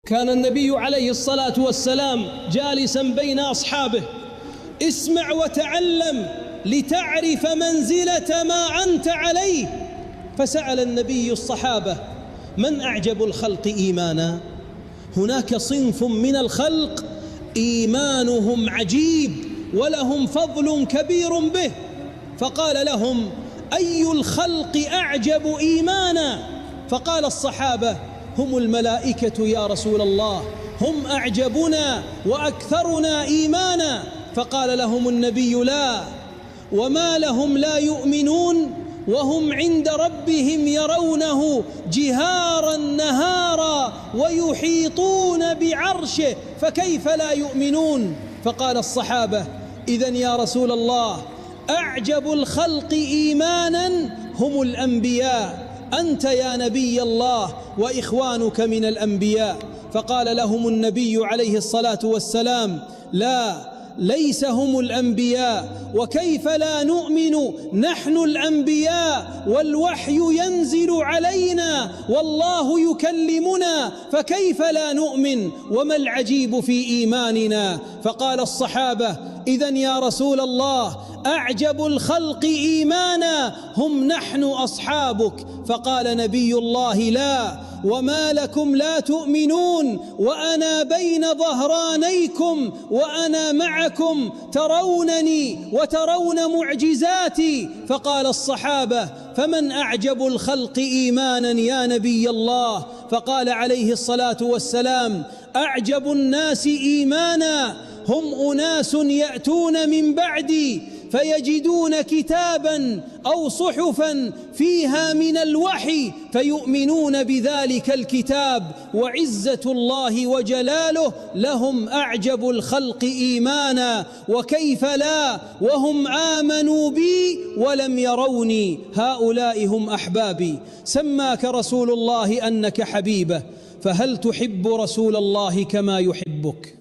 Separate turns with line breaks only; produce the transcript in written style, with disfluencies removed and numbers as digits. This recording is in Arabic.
كان النبي عليه الصلاة والسلام جالسا بين أصحابه. اسمع وتعلم لتعرف منزلة ما أنت عليه. فسأل النبي الصحابة: من أعجب الخلق إيمانا؟ هناك صنف من الخلق إيمانهم عجيب ولهم فضل كبير به. فقال لهم: أي الخلق أعجب إيمانا؟ فقال الصحابة: هم الملائكة يا رسول الله، هم أعجبنا وأكثرنا إيمانا. فقال لهم النبي: لا، وما لهم لا يؤمنون وهم عند ربهم يرونه جهارا نهارا ويحيطون بعرشه، فكيف لا يؤمنون؟ فقال الصحابة: إذن يا رسول الله أعجب الخلق إيمانا هم الأنبياء، أنت يا نبي الله وإخوانك من الأنبياء. فقال لهم النبي عليه الصلاة والسلام: لا، ليس هم الأنبياء، وكيف لا نؤمن؟ نحن الأنبياء والوحي ينزل علينا والله يكلمنا، فكيف لا نؤمن؟ وما العجيب في إيماننا؟ فقال الصحابة: إذن يا رسول الله أعجب الخلق إيمانا هم نحن أصحابك. فقال نبي الله: لا، وما لكم لا تؤمنون وأنا بين ظهرانيكم وأنا معكم ترونني وترون معجزاتي. فقال الصحابة: فمن أعجب الخلق إيمانا يا نبي الله؟ فقال عليه الصلاة والسلام: أعجب الناس إيمانا هم أناس يأتون من بعدي فيجدون كتابا أو صحفا فيها من الوحي فيؤمنون بذلك الكتاب، وعزة الله وجلاله لهم أعجب الخلق إيمانا، وكيف لا وهم آمنوا بي ولم يروني، هؤلاء هم أحبابي. سماك رسول الله أنك حبيبه، فهل تحب رسول الله كما يحبك؟